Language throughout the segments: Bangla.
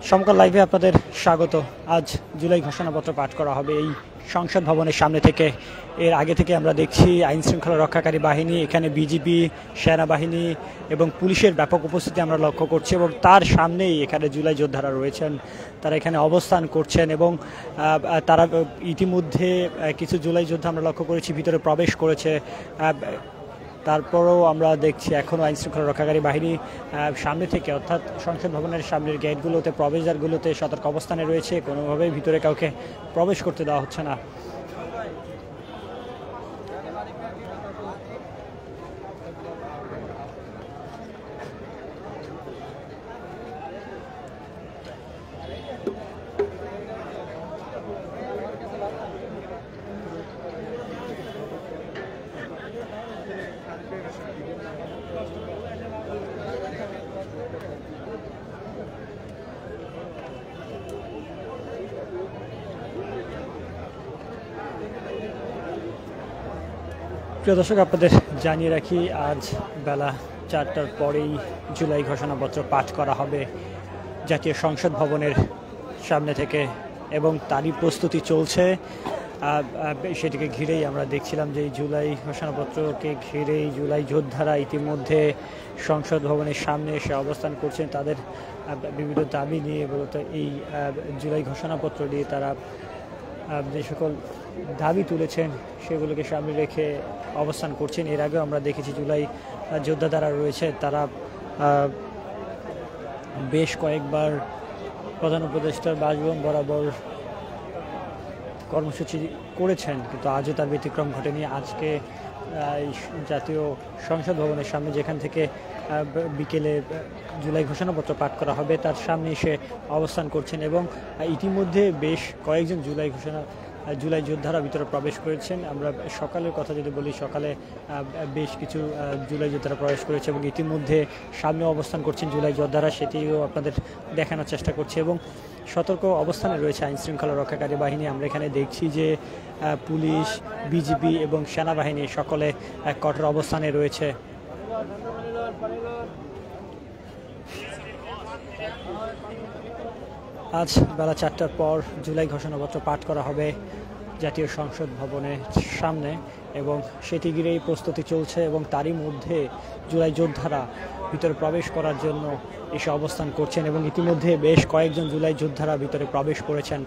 সমকাল লাইভে আপনাদের স্বাগত। আজ জুলাই ঘোষণাপত্র পাঠ করা হবে এই সংসদ ভবনের সামনে থেকে। এর আগে থেকে আমরা দেখছি আইন শৃঙ্খলা রক্ষাকারী বাহিনী, এখানে বিজিবি, সেনাবাহিনী এবং পুলিশের ব্যাপক উপস্থিতি আমরা লক্ষ্য করছি এবং তার সামনেই এখানে জুলাই যোদ্ধারা রয়েছেন, তারা এখানে অবস্থান করছেন এবং তারা ইতিমধ্যে কিছু জুলাই যোদ্ধা আমরা লক্ষ্য করেছি ভিতরে প্রবেশ করেছে। তারপরেও আমরা দেখছি এখনও আইনশৃঙ্খলা রক্ষাকারী বাহিনী সামনে থেকে, অর্থাৎ সংসদ ভবনের সামনের গেটগুলোতে, প্রবেশদ্বারগুলোতে সতর্ক অবস্থানে রয়েছে। কোনোভাবেই ভিতরে কাউকে প্রবেশ করতে দেওয়া হচ্ছে না। প্রিয় দর্শক, আপনাদের জানিয়ে রাখি আজ বেলা 4টার পরেই জুলাই ঘোষণাপত্র পাঠ করা হবে জাতীয় সংসদ ভবনের সামনে থেকে এবং তারই প্রস্তুতি চলছে। সেটিকে ঘিরেই আমরা দেখছিলাম যে জুলাই ঘোষণাপত্রকে ঘিরেই জুলাই যোদ্ধারা ইতিমধ্যে সংসদ ভবনের সামনে এসে অবস্থান করছেন। তাদের বিভিন্ন দাবি নিয়ে, মূলত এই জুলাই ঘোষণাপত্র নিয়ে তারা যে সকল দাবি তুলেছেন সেগুলোকে সামনে রেখে অবস্থান করছেন। এর আগেও আমরা দেখেছি জুলাই যোদ্ধা যারা রয়েছে তারা বেশ কয়েকবার প্রধান উপদেষ্টার বাসভবন বরাবর কর্মসূচি করেছেন, কিন্তু আজও তার ব্যতিক্রম ঘটেনি। আজকে জাতীয় সংসদ ভবনের সামনে, যেখান থেকে বিকেলে জুলাই ঘোষণাপত্র পাঠ করা হবে, তার সামনে এসে অবস্থান করছেন এবং ইতিমধ্যে বেশ কয়েকজন জুলাই যোদ্ধারা ভিতরে প্রবেশ করেছেন। আমরা সকালের কথা যদি বলি, সকালে বেশ কিছু জুলাই যোদ্ধারা প্রবেশ করেছে এবং ইতিমধ্যে সামনে অবস্থান করছেন জুলাই যোদ্ধারা, সেটিও আপনাদের দেখানোর চেষ্টা করছি। এবং সতর্ক অবস্থানে রয়েছে আইন শৃঙ্খলা রক্ষাকারী বাহিনী। আমরা এখানে দেখছি যে পুলিশ, বিজিবি এবং সেনাবাহিনী সকলে এক কঠোর অবস্থানে রয়েছে। আজ বেলা 4টার পর জুলাই ঘোষণাপত্র পাঠ করা হবে জাতীয় সংসদ ভবনের সামনে এবং সেটি ঘিরেই প্রস্তুতি চলছে এবং তারই মধ্যে জুলাই যোদ্ধারা ভিতরে প্রবেশ করার জন্য এসে অবস্থান করছেন এবং ইতিমধ্যে বেশ কয়েকজন জুলাই যোদ্ধারা ভিতরে প্রবেশ করেছেন।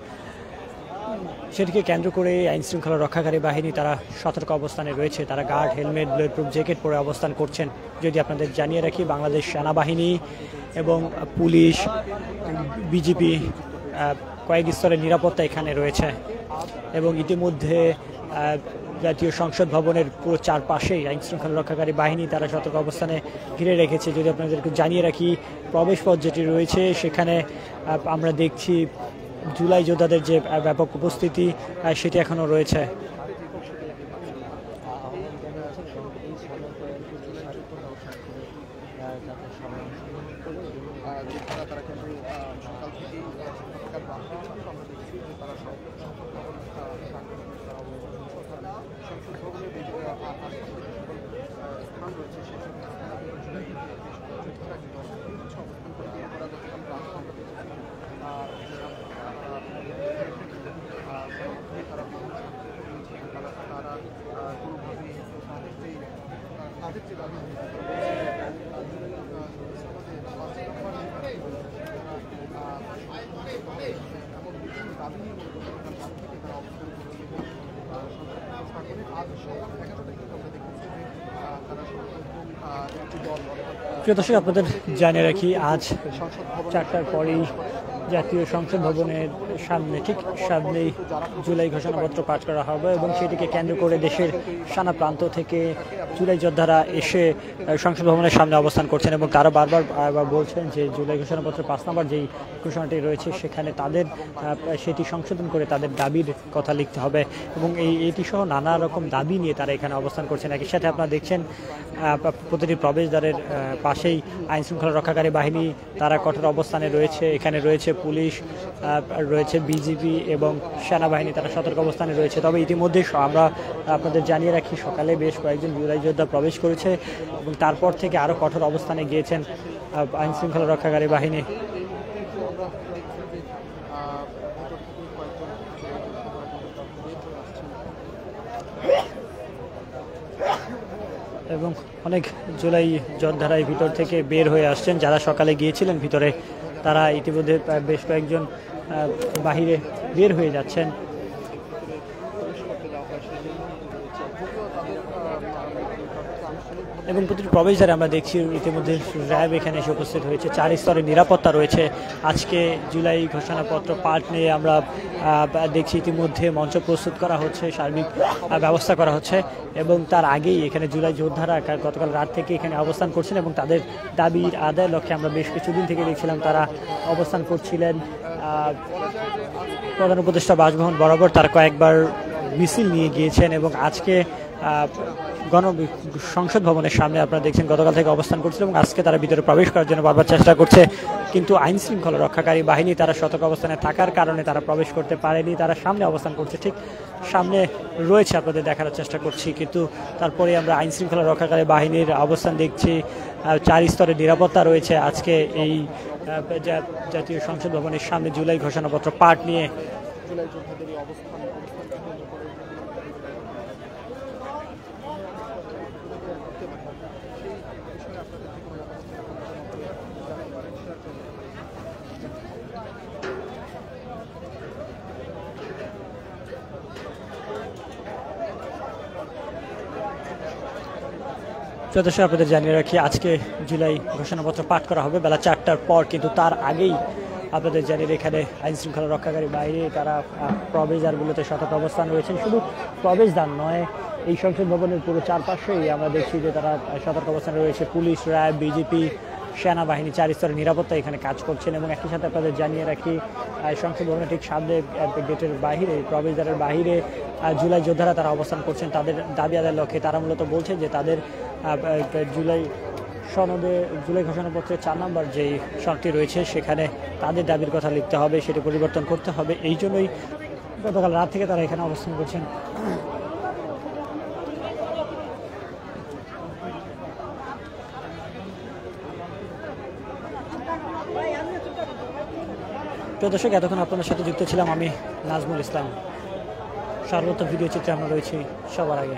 সেটিকে কেন্দ্র করে আইন শৃঙ্খলা রক্ষাকারী বাহিনী তারা সতর্ক অবস্থানে রয়েছে। তারা guard, helmet, bullet proof jacket পরে অবস্থান করছেন। যদি আপনাদের জানিয়ে রাখি, বাংলাদেশ সেনাবাহিনী এবং পুলিশ, বিজিবি কয়েক স্তরের নিরাপত্তা এখানে রয়েছে এবং ইতিমধ্যে জাতীয় সংসদ ভবনের পুরো চারপাশেই আইন শৃঙ্খলা রক্ষাকারী বাহিনী তারা সতর্ক অবস্থানে ঘিরে রেখেছে। যদি আপনাদেরকে জানিয়ে রাখি, প্রবেশপথ যেটি রয়েছে সেখানে আমরা দেখছি জুলাই যোদ্ধাদের যে ব্যাপক উপস্থিতি সেটি এখনও রয়েছে। প্রিয় দর্শক, আপনাদের জানিয়ে রাখি আজ 4টার পরেই জাতীয় সংসদ ভবনের সামনে, ঠিক সামনেই জুলাই ঘোষণাপত্র পাঠ করা হবে এবং সেটিকে কেন্দ্র করে দেশের নানা প্রান্ত থেকে জুলাই যোদ্ধারা এসে সংসদ ভবনের সামনে অবস্থান করছেন এবং তারা বারবার বলছেন যে জুলাই ঘোষণাপত্র 5 নম্বর যেই ঘোষণাটি রয়েছে সেখানে তাদের সেটি সংশোধন করে তাদের দাবির কথা লিখতে হবে এবং এটি সহ নানা রকম দাবি নিয়ে তারা এখানে অবস্থান করছেন। একই সাথে আপনারা দেখছেন প্রতিটি প্রবেশদ্বারের পাশেই আইন শৃঙ্খলা রক্ষাকারী বাহিনী তারা কঠোর অবস্থানে রয়েছে। এখানে রয়েছে পুলিশ, রয়েছে বিজিবি এবং সেনাবাহিনী, তারা সতর্ক অবস্থানে রয়েছে। তবে ইতিমধ্যে আমরা আপনাদের জানিয়ে রাখি, সকালে বেশ কয়েকজন জুলাই যোদ্ধা প্রবেশ করেছে এবং তারপর থেকে আরও কঠোর অবস্থানে গিয়েছেন আইন শৃঙ্খলা রক্ষাকারী বাহিনী। আমরা দেখছি যে ভেতর থেকে কয়েকজন বের হয়ে আসছেন এবং অনেক জুলাই যোদ্ধারাই ভিতর থেকে বের হয়ে আসছেন। যারা সকালে গিয়েছিলেন ভিতরে তারা ইতিমধ্যে বেশ কয়েকজন বাহিরে বের হয়ে যাচ্ছেন। এবং প্রতিটি প্রবেশদ্বারে আমরা দেখছি ইতিমধ্যে র্যাব এখানে এসে উপস্থিত হয়েছে। 4 স্তরের নিরাপত্তা রয়েছে। আজকে জুলাই ঘোষণাপত্র পাঠ নিয়ে আমরা দেখছি ইতিমধ্যে মঞ্চ প্রস্তুত করা হচ্ছে, সার্বিক ব্যবস্থা করা হচ্ছে এবং তার আগেই এখানে জুলাই যোদ্ধারা গতকাল রাত থেকে এখানে অবস্থান করছেন এবং তাদের দাবির আদায়ের লক্ষ্যে আমরা বেশ কিছুদিন থেকে দেখছিলাম তারা অবস্থান করছিলেন। প্রধান উপদেষ্টা বাসভবন বরাবর তারা কয়েকবার মিছিল নিয়ে গিয়েছেন এবং আজকে সংসদ ভবনের সামনে আপনারা দেখছেন গতকাল থেকে অবস্থান করছিল এবং আজকে তারা ভিতরে প্রবেশ করার জন্য বারবার চেষ্টা করছে, কিন্তু আইন শৃঙ্খলা রক্ষাকারী বাহিনী তারা সতর্ক অবস্থানে থাকার কারণে তারা প্রবেশ করতে পারেনি। তারা সামনে অবস্থান করছে, ঠিক সামনে রয়েছে, আপনাদের দেখার চেষ্টা করছি, কিন্তু তারপরে আমরা আইন শৃঙ্খলা রক্ষাকারী বাহিনীর অবস্থান দেখছি। 4 স্তরের নিরাপত্তা রয়েছে আজকে এই জাতীয় সংসদ ভবনের সামনে জুলাই ঘোষণাপত্র পাঠ নিয়ে। জুলাই যোদ্ধাদের এই অবস্থান দর্শক আপনাদের জানিয়ে রাখি আজকে জুলাই ঘোষণাপত্র পাঠ করা হবে বেলা 4টার পর, কিন্তু তার আগেই আপনাদের জানিয়ে এখানে আইন শৃঙ্খলা রক্ষাকারী বাহিনী তারা প্রবেশদ্বারগুলোতে সতর্ক অবস্থান রয়েছেন। শুধু প্রবেশদ্বার নয়, এই সংসদ ভবনের পুরো চারপাশেই আমরা দেখছি যে তারা সতর্ক অবস্থানে রয়েছে। পুলিশ, র্যাব, বিজেপি, সেনাবাহিনী 4 স্তরের নিরাপত্তা এখানে কাজ করছেন এবং একই সাথে আপনাদের জানিয়ে রাখি সংসদ ভবনের ঠিক সামনে গেটের বাহিরে, প্রবেশদ্বারের বাহিরে জুলাই যোদ্ধারা তারা অবস্থান করছেন তাদের দাবি আদায়ের লক্ষ্যে। তারা মূলত বলছে যে তাদের জুলাই সনদে, জুলাই ঘোষণাপত্রের 4 নম্বর যেই সনদটি রয়েছে সেখানে তাদের দাবির কথা লিখতে হবে, সেটি পরিবর্তন করতে হবে। এই জন্যই গতকাল রাত থেকে তারা এখানে অবস্থান করছেন। প্রিয় দর্শক, এতক্ষণ আপনাদের সাথে যুক্ত ছিলাম আমি নাজমুল ইসলাম। সর্বত্র ভিডিও চিত্রে আমরা রয়েছি সবার আগে।